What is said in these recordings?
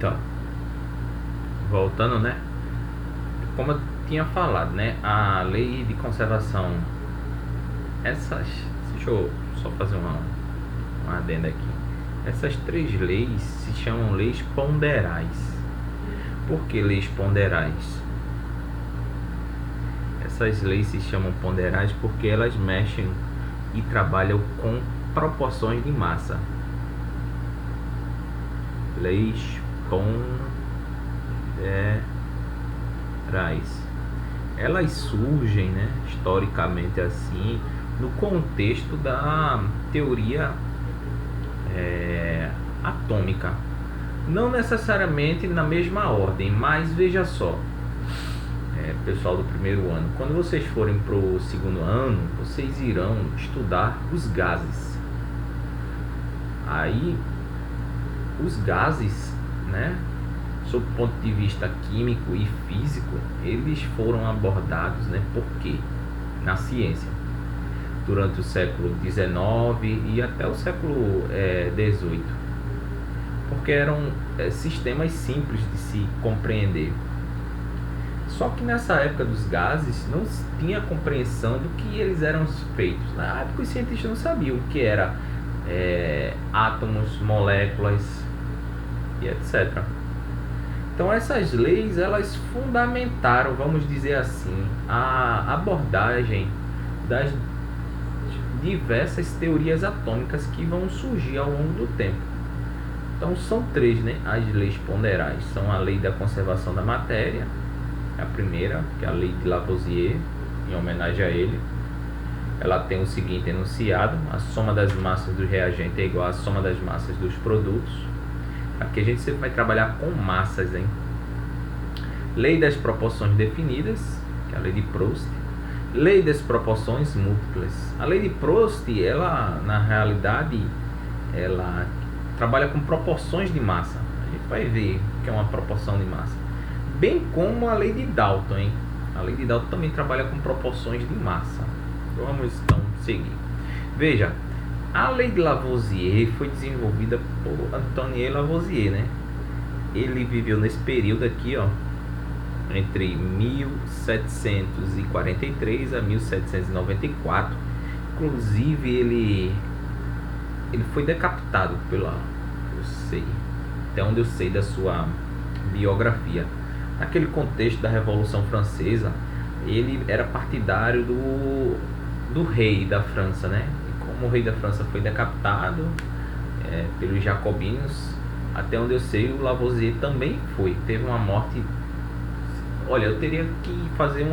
Então, voltando, né? Como eu tinha falado, né? A lei de conservação, essas, deixa eu só fazer uma adenda aqui. Essas três leis se chamam leis ponderais. Por que leis ponderais? Essas leis se chamam ponderais porque elas mexem e trabalham com proporções de massa. Leis ponderais. Elas surgem, né, historicamente assim, no contexto da teoria atômica. Não necessariamente na mesma ordem, mas veja só, pessoal do primeiro ano, quando vocês forem para o segundo ano, vocês irão estudar os gases. Aí, os gases, né, sob o ponto de vista químico e físico, eles foram abordados, né, por quê? Na ciência, durante o século XIX e até o século XVIII, porque eram sistemas simples de se compreender. Só que nessa época dos gases não tinha compreensão do que eles eram feitos. Na época os cientistas não sabiam o que era átomos, moléculas e etc. Então essas leis, elas fundamentaram, vamos dizer assim, a abordagem das diversas teorias atômicas que vão surgir ao longo do tempo. Então são três, né, as leis ponderais. São a lei da conservação da matéria, a primeira, que é a lei de Lavoisier, em homenagem a ele. Ela tem o seguinte enunciado: a soma das massas do reagente é igual à soma das massas dos produtos. Aqui a gente sempre vai trabalhar com massas, hein? Lei das proporções definidas, que é a lei de Proust. Lei das proporções múltiplas. A lei de Proust, ela, na realidade, ela trabalha com proporções de massa. A gente vai ver o que é uma proporção de massa. Bem como a lei de Dalton, hein? A lei de Dalton também trabalha com proporções de massa. Vamos então seguir. Veja, a lei de Lavoisier foi desenvolvida por Antoine Lavoisier, né? Ele viveu nesse período aqui, ó, entre 1743 a 1794. Inclusive ele foi decapitado até onde eu sei da sua biografia. Naquele contexto da Revolução Francesa, ele era partidário do rei da França, né? E como o rei da França foi decapitado pelos jacobinos, até onde eu sei, o Lavoisier também teve uma morte. Olha, eu teria que fazer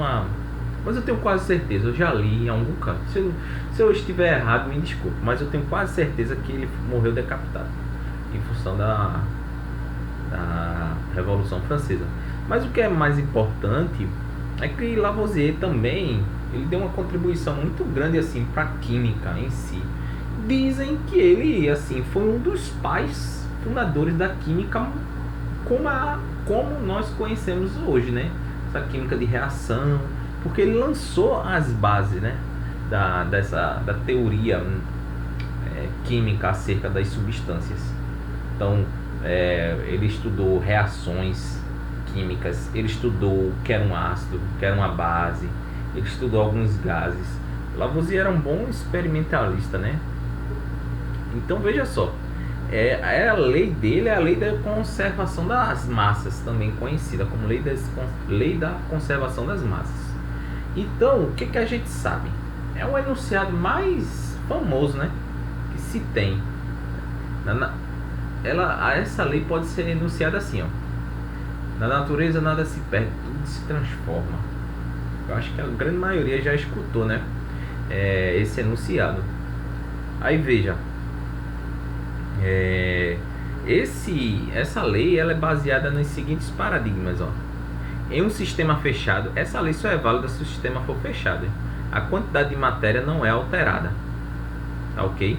mas eu tenho quase certeza, eu já li em algum canto. Se eu estiver errado, me desculpe, mas eu tenho quase certeza que ele morreu decapitado em função da Revolução Francesa. Mas o que é mais importante é que Lavoisier também ele deu uma contribuição muito grande assim para a química em si. Dizem que ele assim foi um dos pais fundadores da química como nós conhecemos hoje, né? Essa química de reação, porque ele lançou as bases, né, da teoria química acerca das substâncias. Então ele estudou reações químicas, ele estudou o que era um ácido, o que era uma base, ele estudou alguns gases. Lavoisier era um bom experimentalista, né? Então veja só, a lei dele é a lei da conservação das massas, também conhecida como lei da conservação das massas. Então, o que a gente sabe? É o enunciado mais famoso, né, que se tem. Essa lei pode ser enunciada assim, ó: na natureza nada se perde, tudo se transforma. Eu acho que a grande maioria já escutou, né, esse enunciado. Aí veja, essa lei ela é baseada nos seguintes paradigmas, ó. Em um sistema fechado, essa lei só é válida se o sistema for fechado, hein? A quantidade de matéria não é alterada, tá ok?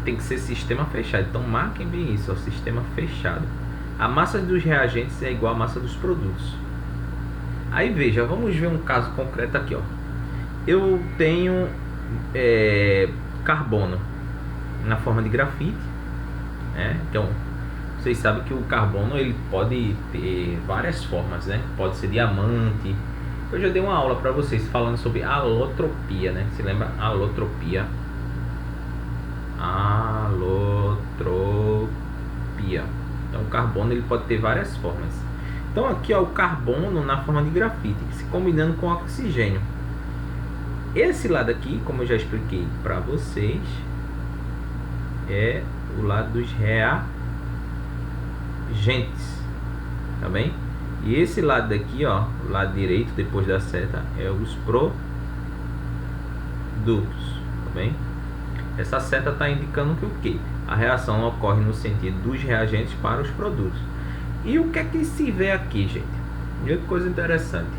Tem que ser sistema fechado, então marquem bem isso, ó, sistema fechado. A massa dos reagentes é igual à massa dos produtos. Aí veja, vamos ver um caso concreto aqui, ó. Eu tenho carbono na forma de grafite, que é um Vocês sabem que o carbono ele pode ter várias formas, né? Pode ser diamante. Eu já dei uma aula para vocês falando sobre alotropia, né? Se lembra? Alotropia. Alotropia. Então o carbono ele pode ter várias formas. Então aqui ó, o carbono na forma de grafite, se combinando com oxigênio. Esse lado aqui, como eu já expliquei para vocês, é o lado dos reagentes, tá bem? E esse lado daqui, ó, o lado direito depois da seta, é os produtos, tá bem? Essa seta está indicando que o que? A reação ocorre no sentido dos reagentes para os produtos. E o que é que se vê aqui, gente? Outra coisa interessante.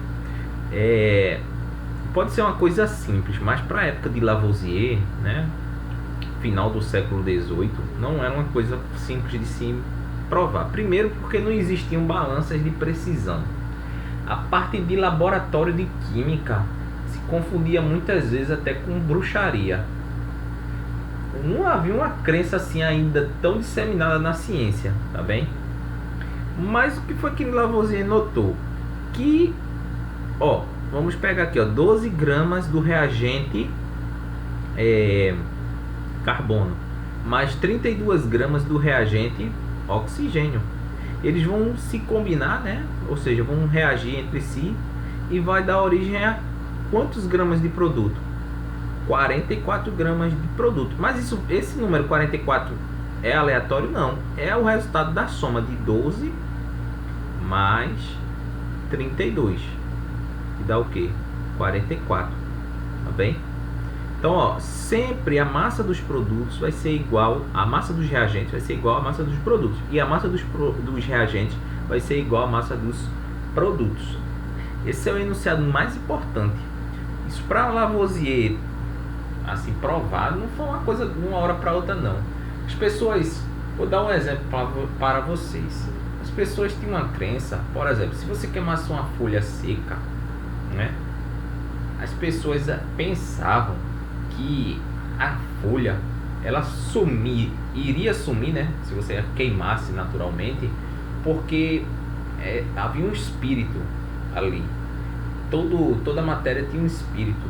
Pode ser uma coisa simples, mas para a época de Lavoisier, né, final do século XVIII, não era uma coisa simples de se provar. Primeiro porque não existiam balanças de precisão. A parte de laboratório de química se confundia muitas vezes até com bruxaria. Não havia uma crença assim ainda tão disseminada na ciência, tá bem? Mas o que foi que Lavoisier notou? Que, ó, vamos pegar aqui, ó, 12 gramas do reagente carbono, mais 32 gramas do reagente oxigênio. Eles vão se combinar, né? Ou seja, vão reagir entre si e vai dar origem a quantos gramas de produto? 44 gramas de produto. Mas esse número 44 é aleatório? Não. É o resultado da soma de 12 mais 32. Que dá o quê? 44. Tá bem? Então, ó, sempre a massa dos produtos vai ser igual, a massa dos reagentes vai ser igual à massa dos produtos. E a massa dos reagentes vai ser igual à massa dos produtos. Esse é o enunciado mais importante. Isso para Lavoisier, assim, provado, não foi uma coisa de uma hora para outra, não. As pessoas, vou dar um exemplo para vocês. As pessoas tinham uma crença, por exemplo, se você queimasse uma folha seca, né? As pessoas pensavam que a folha ela iria sumir, né? Se você queimasse naturalmente, porque havia um espírito ali. Toda a matéria tinha um espírito.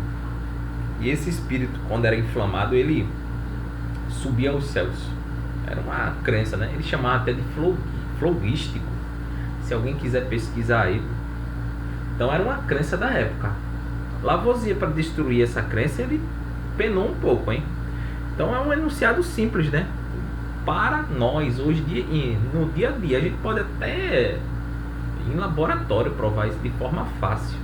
E esse espírito, quando era inflamado, ele subia aos céus. Era uma crença, né? Ele chamava até de flogístico. Se alguém quiser pesquisar aí. Então era uma crença da época. Lavoisier, para destruir essa crença, ele penou um pouco, hein? Então é um enunciado simples, né? Para nós, hoje no dia a dia, a gente pode até em laboratório provar isso de forma fácil.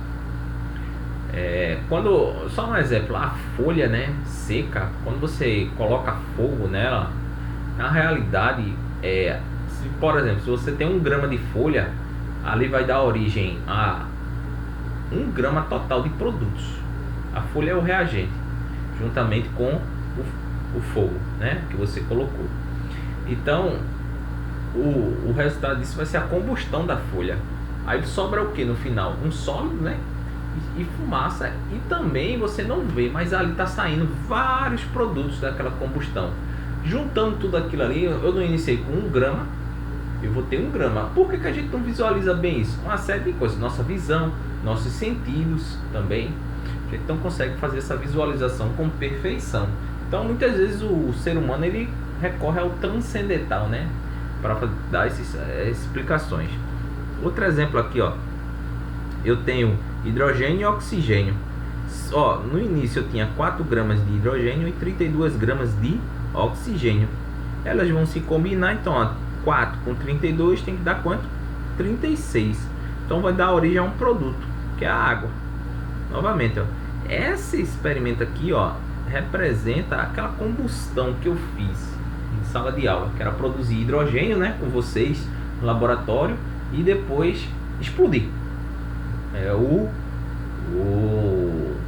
Só um exemplo, a folha, né, seca, quando você coloca fogo nela, na realidade, por exemplo, se você tem 1 grama de folha, ali vai dar origem a 1 grama total de produtos. A folha é o reagente, juntamente com o fogo, né, que você colocou. Então, o resultado disso vai ser a combustão da folha. Aí sobra o que no final? Um sólido, né? E fumaça. E também você não vê, mas ali está saindo vários produtos daquela combustão. Juntando tudo aquilo ali, eu não iniciei com 1 grama, eu vou ter 1 grama. Por que a gente não visualiza bem isso? Uma série de coisas. Nossa visão, nossos sentidos também. A gente não consegue fazer essa visualização com perfeição. Então muitas vezes o ser humano ele recorre ao transcendental, né, para dar essas explicações. Outro exemplo aqui, ó. Eu tenho hidrogênio e oxigênio. Ó, no início eu tinha 4 gramas de hidrogênio e 32 gramas de oxigênio. Elas vão se combinar, então, ó, 4 com 32 tem que dar quanto? 36. Então vai dar origem a um produto, que é a água. Novamente, ó, esse experimento aqui, ó, representa aquela combustão que eu fiz em sala de aula, que era produzir hidrogênio, né, com vocês no laboratório e depois explodir.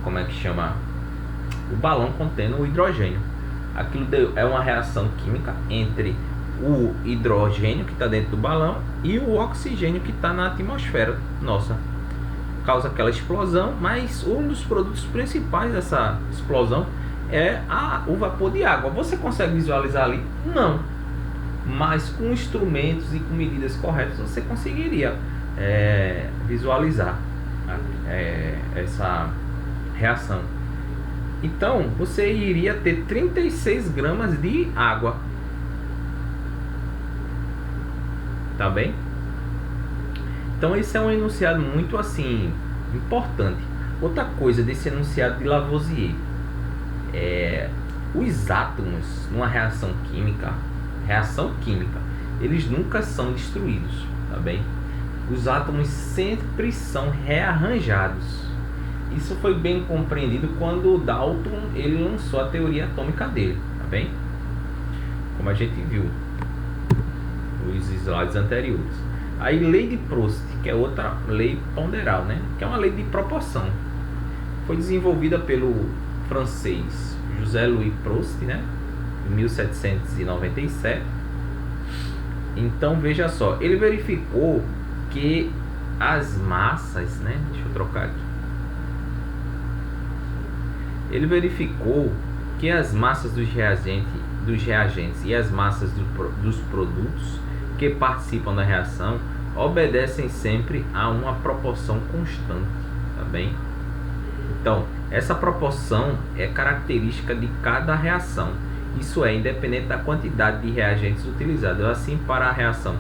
Como é que chama? O balão contendo o hidrogênio. Aquilo é uma reação química entre o hidrogênio que está dentro do balão e o oxigênio que está na atmosfera nossa. Causa aquela explosão, mas um dos produtos principais dessa explosão é o vapor de água. Você consegue visualizar ali? Não. mas com instrumentos e com medidas corretas você conseguiria visualizar essa reação. Então você iria ter 36 gramas de água, tá bem? Então esse é um enunciado muito assim importante. Outra coisa desse enunciado de Lavoisier os átomos numa reação química, eles nunca são destruídos, tá bem? Os átomos sempre são rearranjados. Isso foi bem compreendido quando Dalton ele lançou a teoria atômica dele, tá bem? Como a gente viu nos slides anteriores. Aí lei de Proust, que é outra lei ponderal, né? Que é uma lei de proporção. Foi desenvolvida pelo francês José-Louis Proust, né? Em 1797. Então veja só, ele verificou que as massas, né? Deixa eu trocar aqui. Ele verificou que as massas dos reagentes e as massas dos produtos que participam da reação obedecem sempre a uma proporção constante, tá bem? Então, essa proporção é característica de cada reação. Isso é independente da quantidade de reagentes utilizados. Assim, para a reação,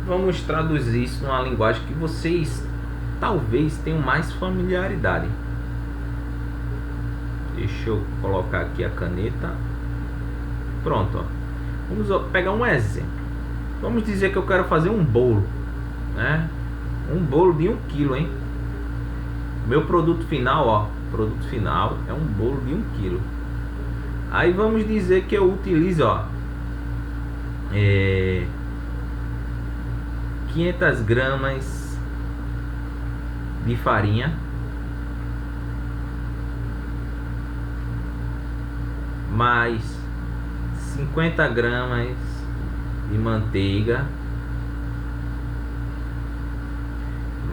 vamos traduzir isso numa linguagem que vocês talvez tenham mais familiaridade. Deixa eu colocar aqui a caneta. Pronto, ó. Vamos pegar um exemplo. Vamos dizer que eu quero fazer um bolo, né? Um bolo de 1 kg, hein? Meu produto final, ó. Produto final é um bolo de 1 kg. Aí vamos dizer que eu utilizo, ó, 500 gramas de farinha, mais 50 gramas de manteiga,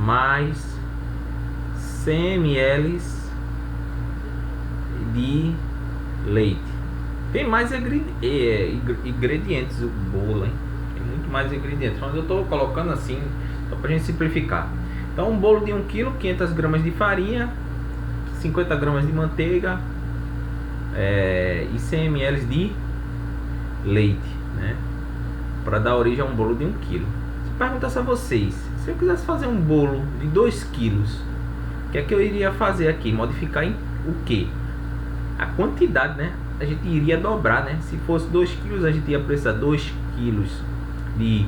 mais 100 ml de leite. Tem mais ingredientes o bolo, hein? Tem muito mais ingredientes, mas eu estou colocando assim só para a gente simplificar. Então um bolo de 1 kg, 500 gramas de farinha, 50 gramas de manteiga, e 100 ml de leite, né? Para dar origem a um bolo de 1 kg. Se eu perguntasse a vocês, se eu quisesse fazer um bolo de 2 kg, o que é que eu iria fazer aqui? Modificar em o que? A quantidade, né? A gente iria dobrar, né? Se fosse 2 kg, a gente ia precisar 2 kg de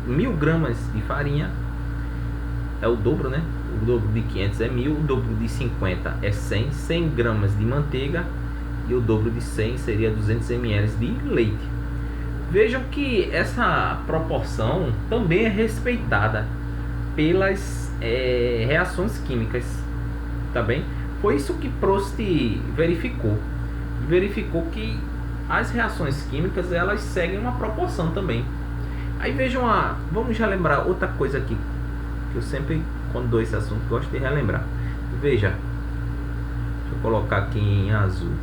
1000 gramas de farinha. É o dobro, né? O dobro de 500 é 1000, o dobro de 50 é 100 gramas de manteiga e o dobro de 100 seria 200 ml de leite. Vejam que essa proporção também é respeitada pelas reações químicas, tá bem? Foi isso que Proust verificou que as reações químicas elas seguem uma proporção também. Aí vejam vamos relembrar outra coisa aqui que eu sempre, quando dou esse assunto, gosto de relembrar. Veja, deixa eu colocar aqui em azul.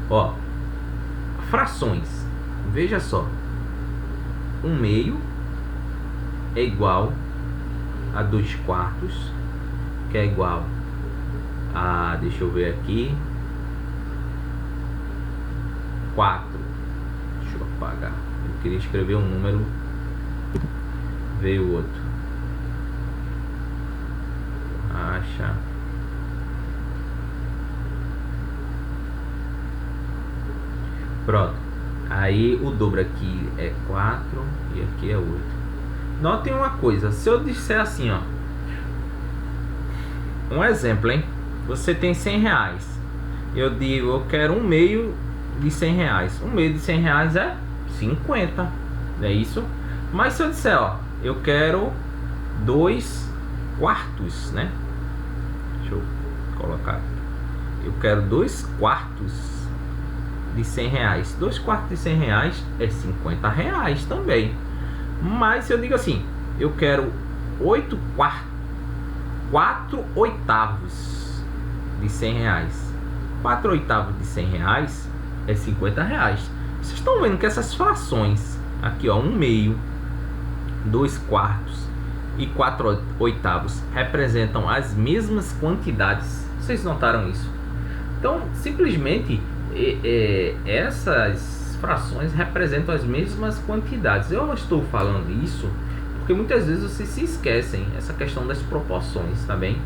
Ó, frações. Veja só, 1/2 é igual a 2/4, que é igual a, deixa eu ver aqui, 4. Deixa eu apagar. Eu queria escrever um número, veio outro. Acha. Pronto. Aí o dobro aqui é 4 e aqui é 8. Notem uma coisa, se eu disser assim, ó, um exemplo, hein? Você tem 100 reais. Eu digo, eu quero 1/2 de 100 reais. 1/2 de 100 reais é 50, é isso? Mas se eu disser, ó, eu quero 2/4, né? Deixa eu colocar aqui. Eu quero 2/4 de 100 reais. 2/4 de 100 reais é 50 reais também. Mas se eu digo assim, eu quero 4/8 de 100 reais. 4 oitavos de 100 reais é 50 reais. Vocês estão vendo que essas frações aqui, ó, 1 meio, 2 quartos e 4 oitavos representam as mesmas quantidades. Vocês notaram isso? Então, simplesmente, essas frações representam as mesmas quantidades. Eu estou falando isso porque muitas vezes vocês se esquecem essa questão das proporções, tá bem?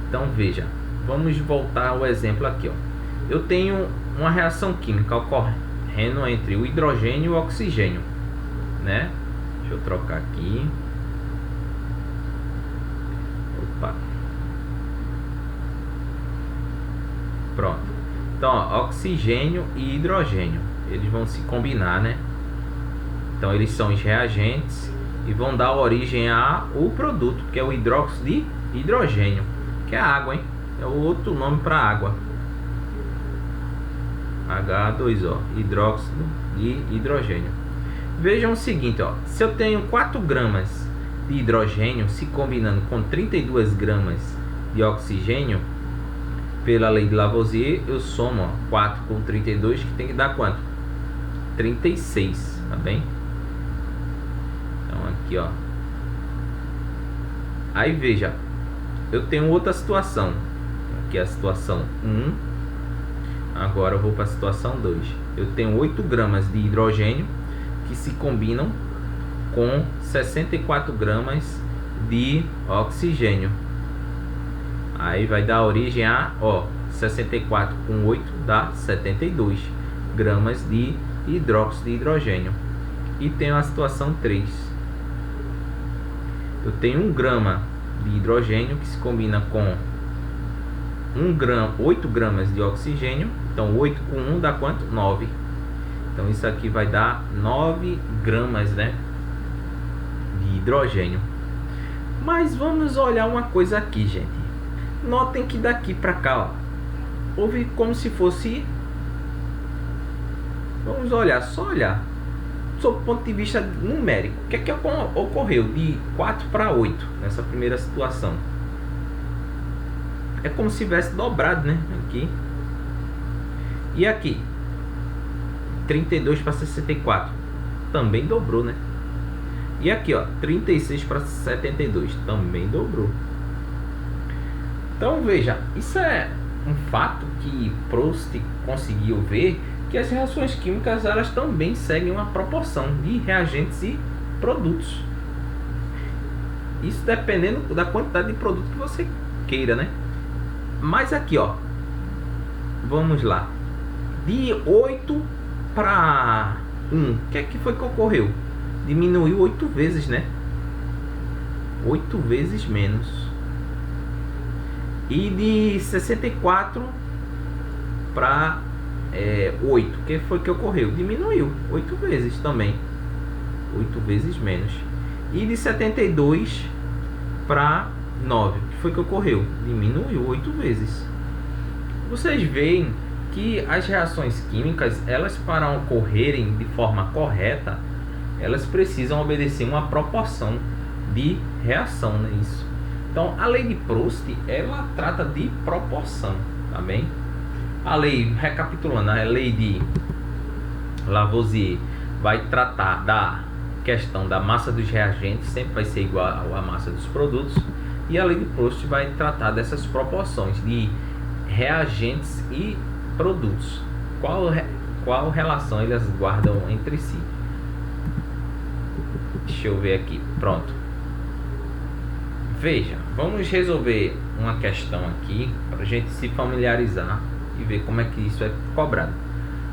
Então, veja, vamos voltar ao exemplo aqui, ó. Eu tenho uma reação química ocorrendo entre o hidrogênio e o oxigênio, né? Deixa eu trocar aqui. Opa. Pronto. Então, ó, oxigênio e hidrogênio, eles vão se combinar, né? Então, eles são os reagentes e vão dar origem ao produto, que é o hidróxido de hidrogênio, que é a água, hein? É o outro nome para água. H2O, hidróxido de hidrogênio. Vejam o seguinte, ó, se eu tenho 4 gramas de hidrogênio se combinando com 32 gramas de oxigênio, pela lei de Lavoisier, eu somo, ó, 4 com 32, que tem que dar quanto? 36, tá bem? Então aqui, ó. Aí veja, eu tenho outra situação. Aqui é a situação 1. Agora eu vou para a situação 2. Eu tenho 8 gramas de hidrogênio que se combinam com 64 gramas de oxigênio. Aí vai dar origem a, ó, 64 com 8 dá 72 gramas de hidróxido de hidrogênio. E tenho a situação 3. Eu tenho 1 grama de hidrogênio que se combina com 8 gramas de oxigênio. Então 8 com 1 dá quanto? 9. Então isso aqui vai dar 9 gramas, né, de hidrogênio. Mas vamos olhar uma coisa aqui, gente. Notem que daqui para cá, ó, houve como se fosse... Vamos olhar, só olhar sob o ponto de vista numérico. O que é que ocorreu de 4 para 8 nessa primeira situação? É como se tivesse dobrado, né? Aqui. E aqui, 32 para 64, também dobrou, né? E aqui, ó, 36 para 72, também dobrou. Então veja, isso é um fato que Proust conseguiu ver, que as reações químicas elas também seguem uma proporção de reagentes e produtos. Isso dependendo da quantidade de produto que você queira, né? Mas aqui, ó, vamos lá. De 8 para 1, o que é que foi que ocorreu? Diminuiu 8 vezes, né? 8 vezes menos. E de 64 para 8, o que foi que ocorreu? Diminuiu 8 vezes também. 8 vezes menos. E de 72 para 9, o que foi que ocorreu? Diminuiu 8 vezes. Vocês veem que as reações químicas, elas para ocorrerem de forma correta, elas precisam obedecer uma proporção de reação, né? Isso. Então, a lei de Proust, ela trata de proporção, tá bem? A lei, recapitulando, a lei de Lavoisier vai tratar da questão da massa dos reagentes, sempre vai ser igual à massa dos produtos, e a lei de Proust vai tratar dessas proporções de reagentes e produtos. Qual relação eles guardam entre si? Deixa eu ver aqui. Pronto. Veja, vamos resolver uma questão aqui para a gente se familiarizar e ver como é que isso é cobrado.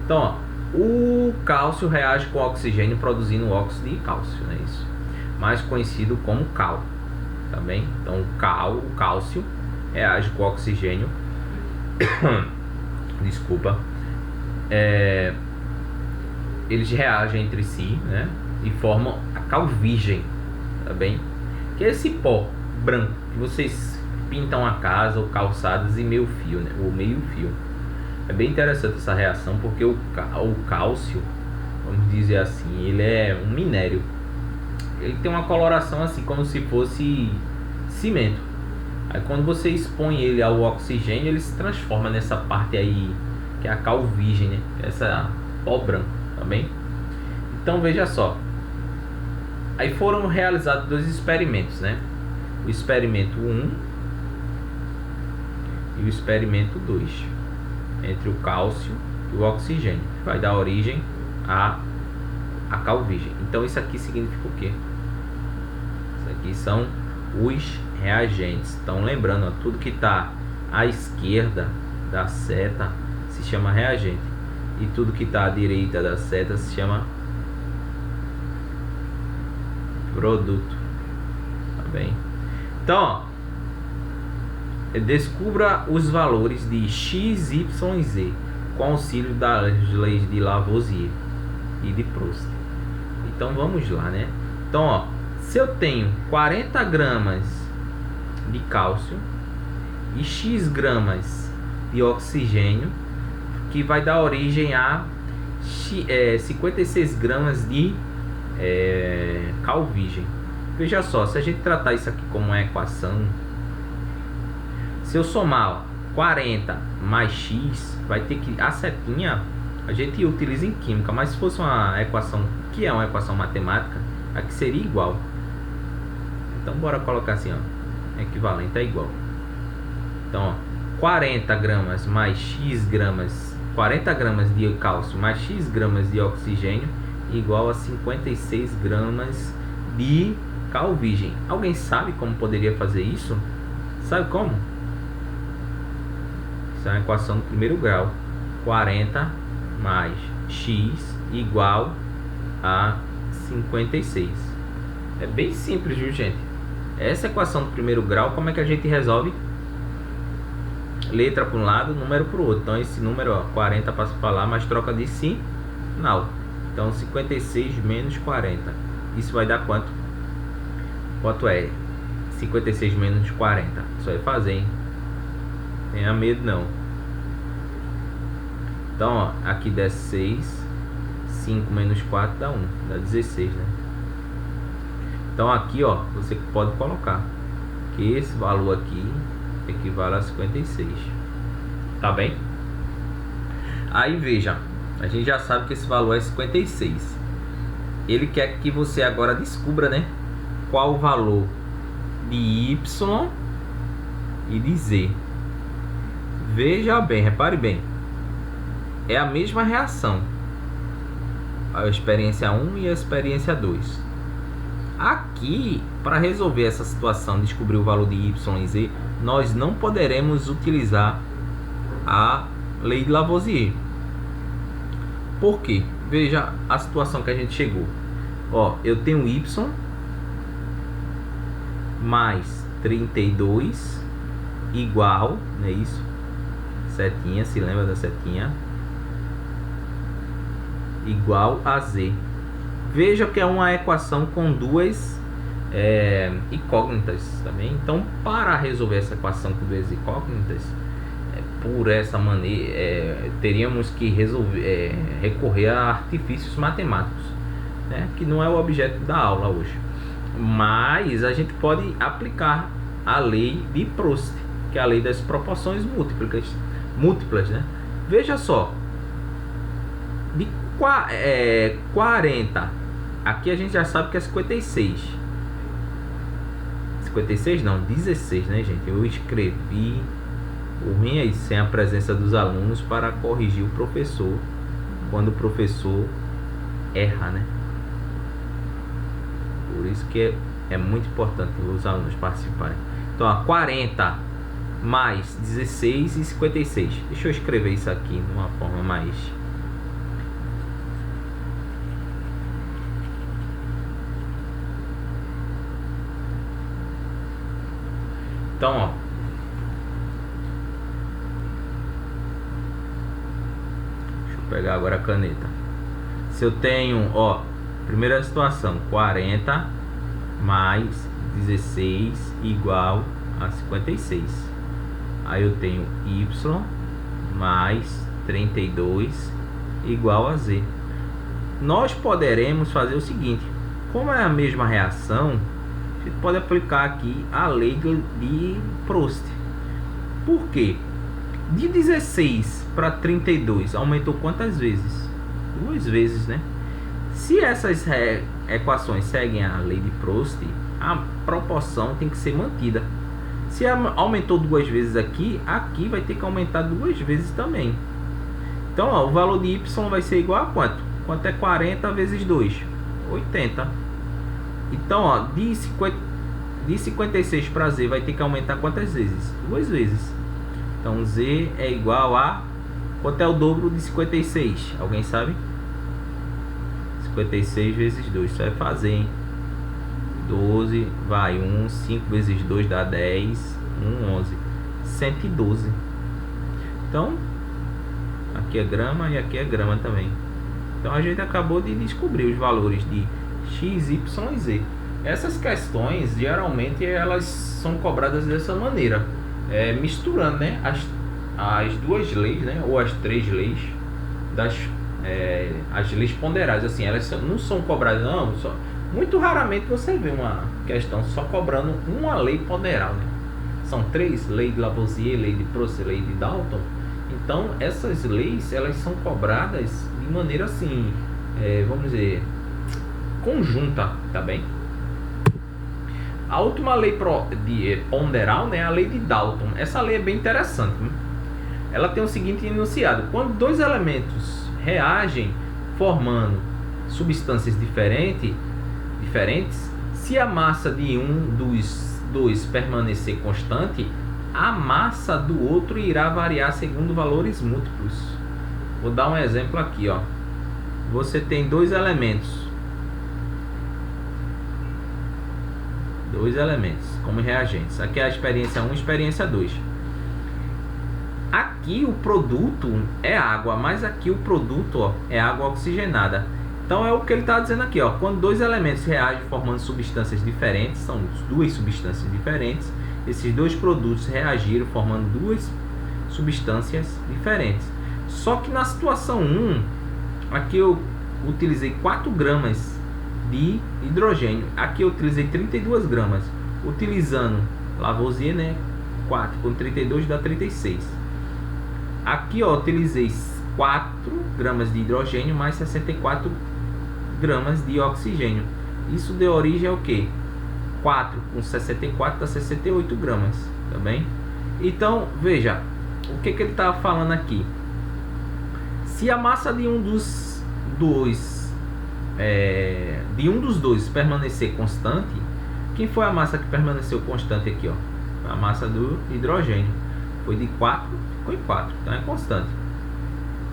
Então, ó, o cálcio reage com o oxigênio produzindo óxido de cálcio, né? Isso, mais conhecido como cal, tá bem? Então, o cálcio reage com o oxigênio. Desculpa. Eles reagem entre si, né? E formam a calvigem, tá bem? Que é esse pó branco que vocês pintam a casa ou calçadas em meio fio, né? Ou meio fio. É bem interessante essa reação porque o cálcio, vamos dizer assim, ele é um minério. Ele tem uma coloração assim como se fosse cimento. Aí quando você expõe ele ao oxigênio, ele se transforma nessa parte aí, que é a calvigem, né? Essa pó branco, tá bem? Então veja só. Aí foram realizados 2 experimentos, né? O experimento 1 e o experimento 2, entre o cálcio e o oxigênio, que vai dar origem à calvigem. Então isso aqui significa o quê? Isso aqui são os reagentes. Então lembrando, ó, tudo que está à esquerda da seta se chama reagente, e tudo que está à direita da seta se chama produto, tá bem? Então, ó, descubra os valores de x, y e z com auxílio das leis de Lavoisier e de Proust. Então vamos lá, né? Então, ó, se eu tenho 40 gramas de cálcio e x gramas de oxigênio, que vai dar origem a 56 gramas de calvigem. Veja só, se a gente tratar isso aqui como uma equação, se eu somar 40 mais x, vai ter que a setinha a gente utiliza em química, mas se fosse uma equação que é uma equação matemática, aqui seria igual. Então bora colocar assim, ó, equivalente é igual. Então, ó, 40 gramas mais x gramas, 40 gramas de cálcio mais x gramas de oxigênio igual a 56 gramas de calvigem. Alguém sabe como poderia fazer isso? Sabe como? Isso é uma equação do primeiro grau. 40 mais x igual a 56. É bem simples, viu, gente? Essa equação do primeiro grau, como é que a gente resolve? Letra para um lado, número para o outro. Então esse número, ó, 40 passa para lá, mas troca de sinal. Então 56 menos 40. Isso vai dar quanto? Quanto é 56 menos 40? Isso vai fazer, hein? Tenha medo não. Então, ó, aqui dá 6. 5 menos 4 dá 1. Dá 16, né? Então aqui, ó, você pode colocar que esse valor aqui equivale a 56. Tá bem? Aí veja, a gente já sabe que esse valor é 56. Ele quer que você agora descubra, né, qual o valor de Y e de Z. Veja bem, repare bem. É a mesma reação. A experiência 1 e a experiência 2. Aqui, para resolver essa situação, descobrir o valor de Y e Z, nós não poderemos utilizar a lei de Lavoisier. Por quê? Veja a situação que a gente chegou. Ó, eu tenho Y mais 32 igual, não é isso? Setinha, se lembra da setinha? Igual a Z. Veja que é uma equação com duas incógnitas também. Então, para resolver essa equação com duas incógnitas, por essa maneira, teríamos que recorrer a artifícios matemáticos, né? Que não é o objeto da aula hoje. Mas a gente pode aplicar a lei de Proust, que é a lei das proporções múltiplas, né? Veja só, de 40, aqui a gente já sabe que é 56. 56 não, 16, né, gente? Eu escrevi o ruim é isso, sem a presença dos alunos para corrigir o professor quando o professor erra, né? Por isso que é muito importante os alunos participarem. Então, ó, 40 mais 16 e 56. Deixa eu escrever isso aqui de uma forma mais... Então, ó, deixa eu pegar agora a caneta. Se eu tenho, ó, primeira situação, 40 mais 16 igual a 56. Aí eu tenho Y mais 32 igual a Z. Nós poderemos fazer o seguinte: como é a mesma reação, a gente pode aplicar aqui a lei de Prost. Por quê? De 16 para 32 aumentou quantas vezes? 2 vezes, né? Se essas equações seguem a lei de Prost, a proporção tem que ser mantida. Se aumentou 2 vezes aqui, aqui vai ter que aumentar 2 vezes também. Então, ó, o valor de y vai ser igual a quanto? Quanto é 40 vezes 2? 80. Então, ó, de 56 para z vai ter que aumentar quantas vezes? 2 vezes. Então, z é igual a... Quanto é o dobro de 56? Alguém sabe? 56 vezes 2. Isso vai fazer, hein? 12, vai 1, 5 vezes 2 dá 10, 1, 11, 112. Então, aqui é grama e aqui é grama também. Então, a gente acabou de descobrir os valores de x, y e z. Essas questões, geralmente, elas são cobradas dessa maneira, misturando, né, as duas leis, né, ou as 3 leis, as leis ponderadas. Assim, elas não são cobradas, não, muito raramente você vê uma questão só cobrando uma lei ponderal, né? São 3, lei de Lavoisier, lei de Prost, lei de Dalton. Então, essas leis, elas são cobradas de maneira assim, vamos dizer, conjunta, tá bem? A última lei ponderal, né, é a lei de Dalton. Essa lei é bem interessante, né? Ela tem o seguinte enunciado: quando 2 elementos reagem formando substâncias diferentes, se a massa de um dos dois permanecer constante, a massa do outro irá variar segundo valores múltiplos. Vou dar um exemplo aqui, ó. Você tem 2 elementos como reagentes. Aqui é a experiência 1 e experiência 2. Aqui o produto é água, mas aqui o produto, ó, é água oxigenada. Então é o que ele está dizendo aqui, ó. Quando 2 elementos reagem formando substâncias diferentes, são 2 substâncias diferentes, esses 2 produtos reagiram formando 2 substâncias diferentes. Só que na situação 1, aqui eu utilizei 4 gramas de hidrogênio, aqui eu utilizei 32 gramas, utilizando Lavoisier, né? 4 com 32 dá 36. Aqui, ó, utilizei 4 gramas de hidrogênio mais 64 gramas de oxigênio. Isso deu origem ao que? 4 com 64 dá 68 gramas, tá bem? Então, veja, o que ele está falando aqui? Se a massa de um dos dois permanecer constante, quem foi a massa que permaneceu constante aqui, ó? A massa do hidrogênio foi de 4, ficou em 4, então é constante.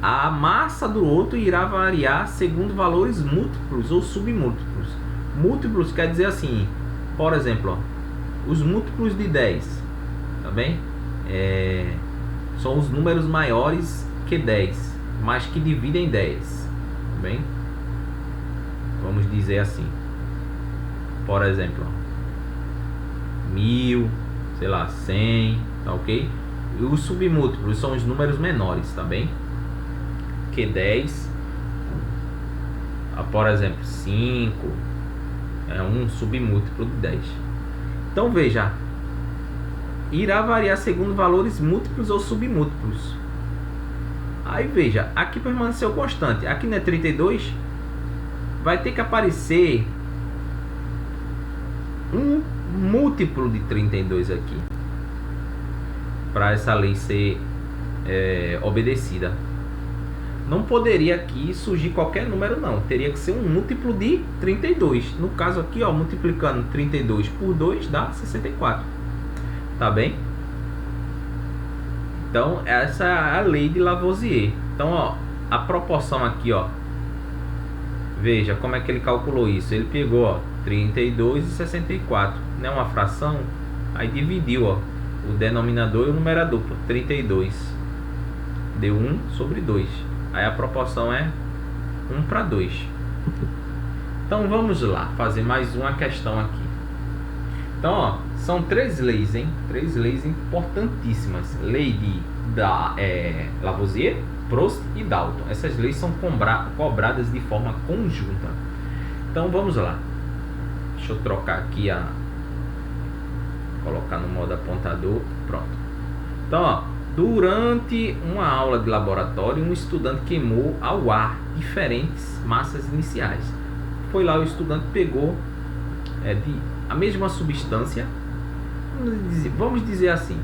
A massa do outro irá variar segundo valores múltiplos ou submúltiplos. Múltiplos quer dizer assim, por exemplo, ó, os múltiplos de 10, tá bem? São os números maiores que 10, mas que dividem 10, tá bem? Vamos dizer assim, por exemplo, 1000, sei lá, 100, tá ok? E os submúltiplos são os números menores, tá bem? Que 10, por exemplo, 5 é um submúltiplo de 10. Então veja, irá variar segundo valores múltiplos ou submúltiplos. Aí veja, aqui permaneceu constante, aqui não é 32, vai ter que aparecer um múltiplo de 32 aqui para essa lei ser obedecida. Não poderia aqui surgir qualquer número, não. Teria que ser um múltiplo de 32. No caso aqui, ó, multiplicando 32 por 2 dá 64. Tá bem? Então, essa é a lei de Lavoisier. Então, ó, a proporção aqui, ó. Veja como é que ele calculou isso. Ele pegou, ó, 32 e 64. Não é uma fração? Aí dividiu, ó, o denominador e o numerador por 32. Deu 1 sobre 2. Aí a proporção é 1 para 2. Então vamos lá, fazer mais uma questão aqui. Então, ó, são 3 leis, hein? 3 leis importantíssimas. Lei de Lavoisier, Prost e Dalton. Essas leis são cobradas de forma conjunta. Então vamos lá. Deixa eu trocar aqui colocar no modo apontador, pronto. Então, ó, durante uma aula de laboratório, um estudante queimou ao ar diferentes massas iniciais. Foi lá, o estudante pegou a mesma substância, vamos dizer assim,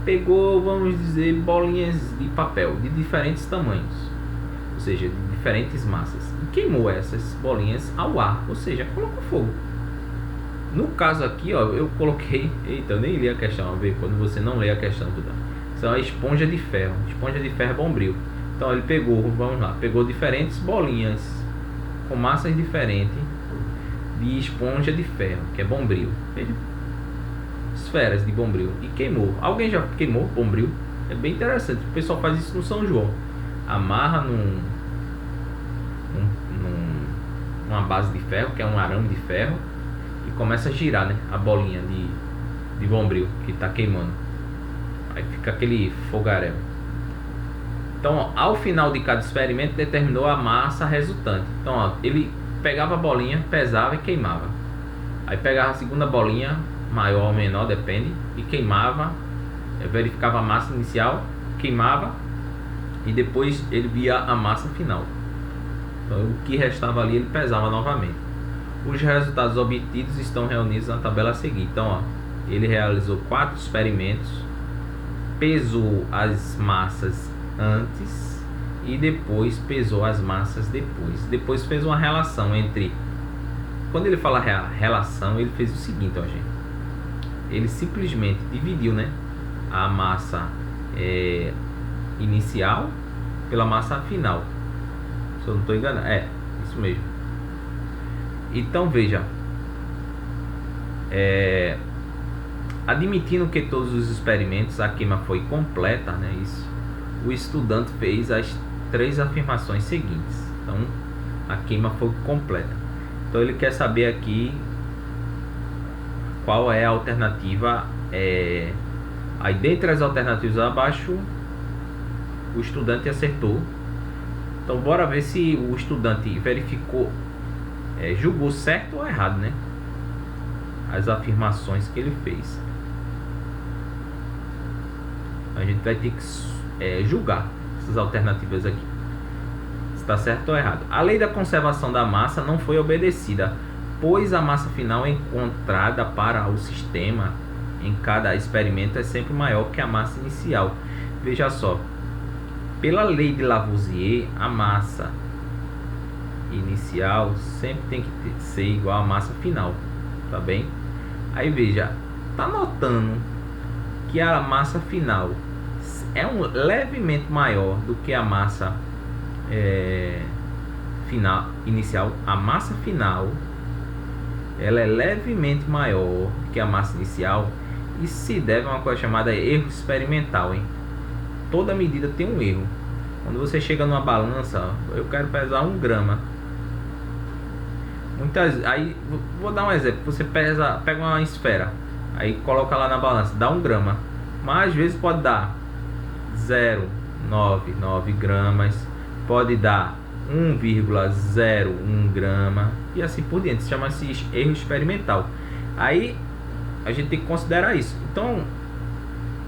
pegou, vamos dizer, bolinhas de papel de diferentes tamanhos, ou seja, de diferentes massas, e queimou essas bolinhas ao ar, ou seja, colocou fogo. No caso aqui, ó, eu coloquei, eita, eu nem li a questão, ver quando você não lê a questão, tudo. Isso é uma esponja de ferro bombril. Então ele pegou, vamos lá, pegou diferentes bolinhas com massas diferentes de esponja de ferro, que é bombril. Veja, esferas de bombril, e queimou. Alguém já queimou bombril? É bem interessante. O pessoal faz isso no São João. Amarra numa base de ferro, que é um arame de ferro, e começa a girar, né, a bolinha de bombril que está queimando. Aí fica aquele fogaréu. Então, ó, ao final de cada experimento, determinou a massa resultante. Então, ó, ele pegava a bolinha, pesava e queimava. Aí pegava a segunda bolinha, maior ou menor, depende, e queimava, verificava a massa inicial, queimava, e depois ele via a massa final. Então, o que restava ali, ele pesava novamente. Os resultados obtidos estão reunidos na tabela a seguir. Então, ó, ele realizou 4 experimentos, pesou as massas antes e depois pesou as massas depois. Depois fez uma relação entre... Quando ele fala relação, ele fez o seguinte, ó, gente. Ele simplesmente dividiu, né, a massa inicial pela massa final. Se eu não estou enganado, é isso mesmo. Então veja, admitindo que todos os experimentos a queima foi completa, né, isso, o estudante fez as 3 afirmações seguintes. Então a queima foi completa. Então ele quer saber aqui qual é a alternativa. Aí dentre as alternativas abaixo, o estudante acertou. Então bora ver se o estudante verificou, julgou certo ou errado, né, as afirmações que ele fez. A gente vai ter que julgar essas alternativas aqui, se está certo ou errado. A lei da conservação da massa não foi obedecida, pois a massa final encontrada para o sistema em cada experimento é sempre maior que a massa inicial. Veja só, pela lei de Lavoisier, a massa inicial sempre tem que ser igual à massa final, tá bem? Aí veja, tá notando que a massa final é levemente maior do que a massa final inicial. A massa final, ela é levemente maior que a massa inicial. Isso se deve a uma coisa chamada erro experimental, hein? Toda medida tem um erro. Quando você chega numa balança, eu quero pesar 1 grama. Aí vou dar um exemplo. Você pega uma esfera, aí coloca lá na balança, dá 1 grama, mas às vezes pode dar 0,99 gramas, pode dar 1,01 grama e assim por diante. Se chama-se erro experimental. Aí a gente tem que considerar isso. Então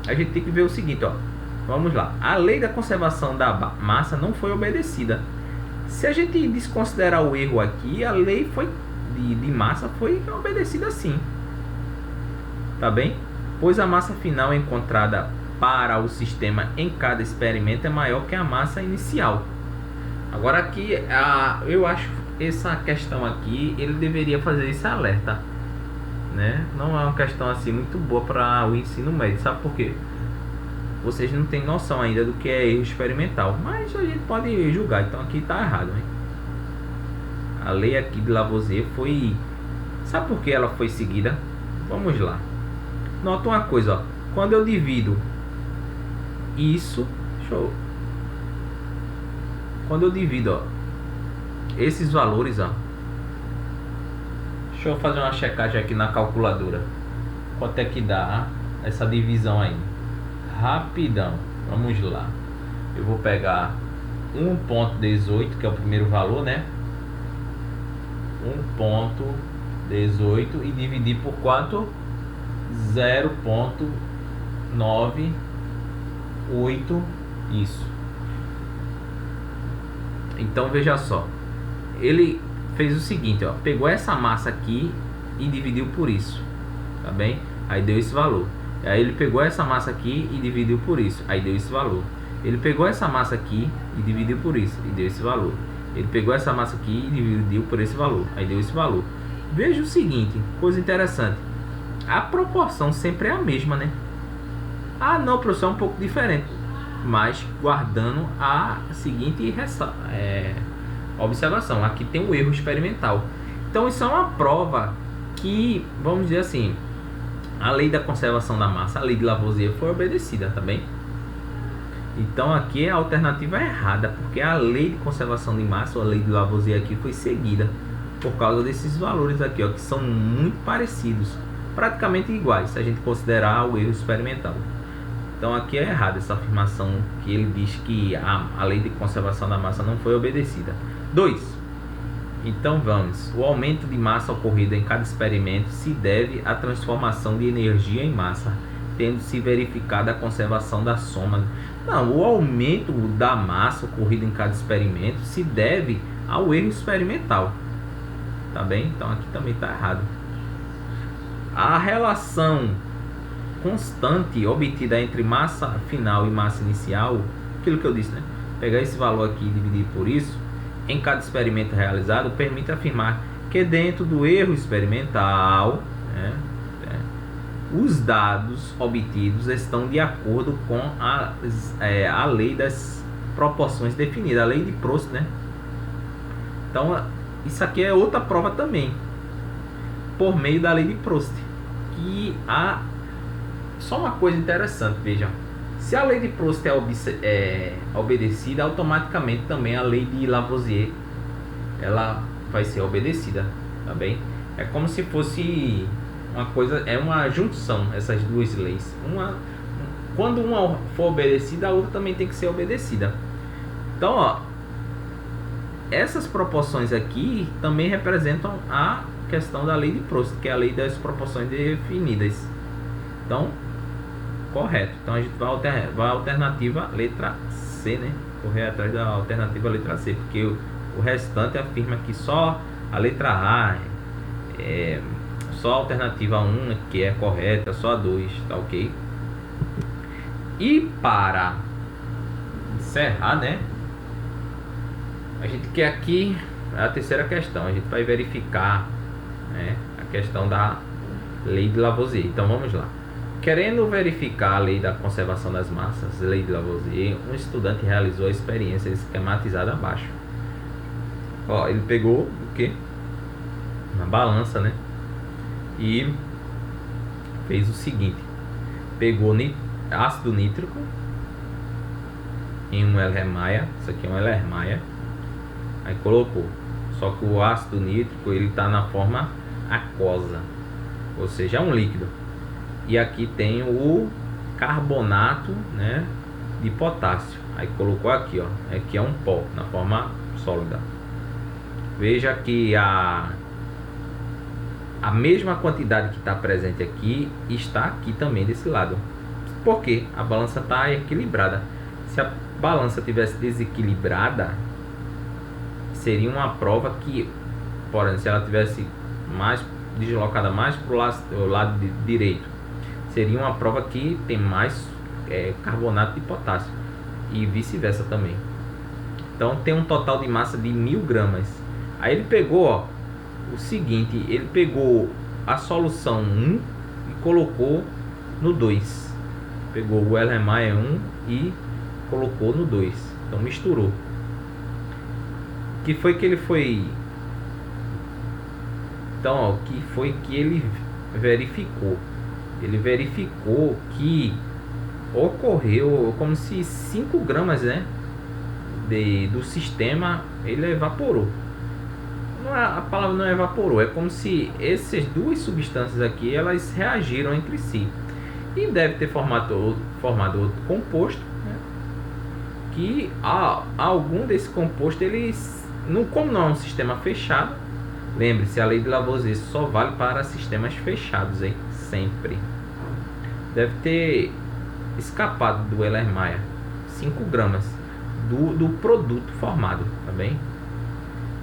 a gente tem que ver o seguinte, ó. Vamos lá. A lei da conservação da massa não foi obedecida. Se a gente desconsiderar o erro aqui, a lei de massa foi obedecida sim. Tá bem? Pois a massa final encontrada para o sistema em cada experimento é maior que a massa inicial. Agora aqui, eu acho essa questão aqui, ele deveria fazer esse alerta, né? Não é uma questão assim muito boa para o ensino médio. Sabe por quê? Vocês não têm noção ainda do que é erro experimental, mas a gente pode julgar. Então aqui está errado, hein? A lei aqui de Lavoisier foi... Sabe por que ela foi seguida? Vamos lá. Nota uma coisa, ó. Quando eu divido isso... Quando eu divido, ó, esses valores, ó. Deixa eu fazer uma checagem aqui na calculadora. Quanto é que dá essa divisão aí? Rapidão, vamos lá. Eu vou pegar 1,18, que é o primeiro valor, né? 1,18 e dividir por quanto? 0,98, isso. Então veja só, ele fez o seguinte, ó, pegou essa massa aqui e dividiu por isso, tá bem? Aí deu esse valor. Aí ele pegou essa massa aqui e dividiu por isso, aí deu esse valor. Ele pegou essa massa aqui e dividiu por isso, e deu esse valor. Ele pegou essa massa aqui e dividiu por esse valor, aí deu esse valor. Veja o seguinte, coisa interessante, a proporção sempre é a mesma, né? Ah não, professor, é um pouco diferente, mas guardando a seguinte observação, aqui tem um erro experimental. Então isso é uma prova que, vamos dizer assim, a lei da conservação da massa, a lei de Lavoisier, foi obedecida, tá bem? Então aqui a alternativa é errada, porque a lei de conservação de massa, ou a lei de Lavoisier aqui, foi seguida por causa desses valores aqui, ó, que são muito parecidos, praticamente iguais, se a gente considerar o erro experimental. Então aqui é errada essa afirmação que ele diz que a lei de conservação da massa não foi obedecida. 2. Então vamos, o aumento de massa ocorrido em cada experimento se deve à transformação de energia em massa, tendo-se verificado a conservação da soma. Não, o aumento da massa ocorrido em cada experimento se deve ao erro experimental, tá bem? Então aqui também está errado. A relação constante obtida entre massa final e massa inicial, aquilo que eu disse, né? Pegar esse valor aqui e dividir por isso, em cada experimento realizado, permite afirmar que dentro do erro experimental, né, os dados obtidos estão de acordo com a lei das proporções definida, a lei de Proust, né? Então, isso aqui é outra prova também, por meio da lei de Proust, que só uma coisa interessante, vejam, se a lei de Proust é obedecida, automaticamente também a lei de Lavoisier ela vai ser obedecida, tá bem? É como se fosse uma coisa, é uma junção, essas duas leis. Quando uma for obedecida, a outra também tem que ser obedecida. Então, ó, essas proporções aqui também representam a questão da lei de Proust, que é a lei das proporções definidas. Então, correto. Então a gente vai à alternativa letra C, né? Correr atrás da alternativa letra C, porque o restante afirma que só a letra A só a alternativa 1 que é correta, só a 2, tá ok? E para encerrar, né? A gente quer aqui a terceira questão, a gente vai verificar, né, a questão da lei de Lavoisier. Então vamos lá. Querendo verificar a lei da conservação das massas, lei de Lavoisier, um estudante realizou a experiência esquematizada abaixo. Ó, ele pegou o que? Uma balança, né? E fez o seguinte: pegou ácido nítrico em um Erlenmeyer, isso aqui é um Erlenmeyer, aí colocou. Só que o ácido nítrico ele está na forma aquosa, ou seja, é um líquido. E aqui tem o carbonato, né, de potássio. Aí colocou aqui, ó, aqui é um pó na forma sólida. Veja que a mesma quantidade que está presente aqui está aqui também desse lado. Por quê? A balança está equilibrada. Se a balança tivesse desequilibrada, seria uma prova que, porém, se ela tivesse mais deslocada mais para o lado direito, seria uma prova que tem mais carbonato de potássio e vice-versa também. Então tem um total de massa de 1000 gramas. Aí ele pegou, ó, o seguinte, ele pegou a solução 1 e colocou no 2. Pegou o Erlenmeyer 1 e colocou no 2. Então misturou. Que foi que ele foi? Então, ó, que foi que ele verificou? Ele verificou que ocorreu como se 5 gramas, né, do sistema ele evaporou. A palavra não evaporou, é como se essas duas substâncias aqui elas reagiram entre si e deve ter formado outro composto, né, que algum desse composto eles como não é um sistema fechado, lembre-se, a lei de Lavoisier só vale para sistemas fechados, hein? Sempre. deve ter escapado do Erlenmeyer 5 gramas do produto formado, tá bem?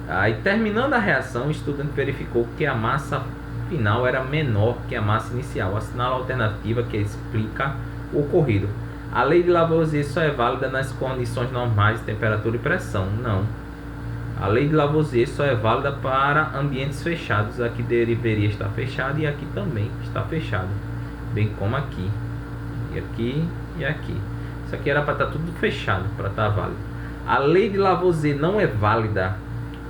Aí, terminando a reação, o estudante verificou que a massa final era menor que a massa inicial. Assinala a alternativa que explica o ocorrido. A lei de Lavoisier só é válida nas condições normais de temperatura e pressão. Não. A lei de Lavoisier só é válida para ambientes fechados. Aqui deveria estar fechado e aqui também está fechado. Bem como aqui. E aqui e aqui. Isso aqui era para estar tudo fechado, para estar válido. A lei de Lavoisier não é válida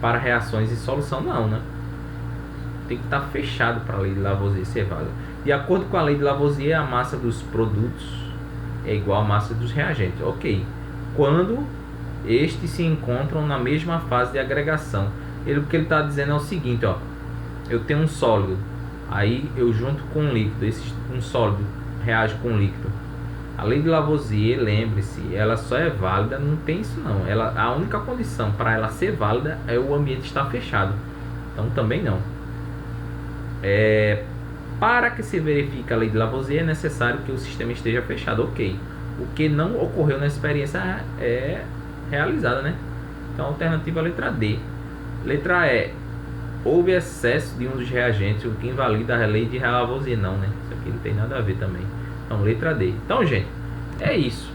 para reações em solução, não, né? Tem que estar fechado para a lei de Lavoisier ser válida. De acordo com a lei de Lavoisier, a massa dos produtos é igual à massa dos reagentes. Ok. Quando estes se encontram na mesma fase de agregação. O que ele está dizendo é o seguinte, ó. Eu tenho um sólido, aí eu junto com um líquido. Um sólido reage com um líquido. A lei de Lavoisier, lembre-se, ela só é válida, não tem isso não. A única condição para ela ser válida é o ambiente estar fechado. Então também não. Para que se verifique a lei de Lavoisier é necessário que o sistema esteja fechado. Ok. O que não ocorreu na experiência é realizada, né? Então a alternativa é a letra D. Letra E. Houve excesso de um dos reagentes, o que invalida a lei de Lavoisier. Não, né? Isso aqui não tem nada a ver também. Então, letra D. Então, gente, é isso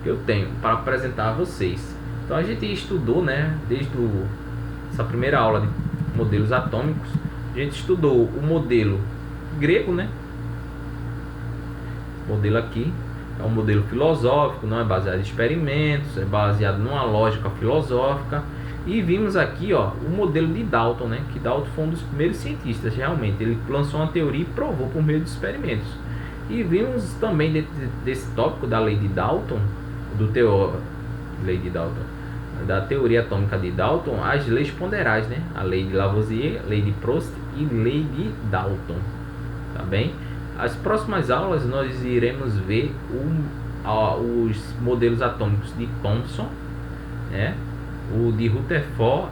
que eu tenho para apresentar a vocês. Então, a gente estudou, né, desde essa primeira aula de modelos atômicos, a gente estudou o modelo grego, né? O modelo aqui é um modelo filosófico, não é baseado em experimentos, é baseado numa lógica filosófica. E vimos aqui, ó, o modelo de Dalton, né? Que Dalton foi um dos primeiros cientistas, realmente. Ele lançou uma teoria e provou por meio de experimentos. E vimos também dentro desse tópico da lei de Dalton, lei de Dalton, da teoria atômica de Dalton, as leis ponderais, né? A lei de Lavoisier, lei de Prost e lei de Dalton, tá bem? As próximas aulas nós iremos ver os modelos atômicos de Thomson, né? O de Rutherford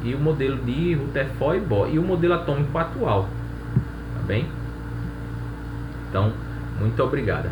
e o modelo de Rutherford e Bohr e o modelo atômico atual, tá bem? Então, muito obrigada.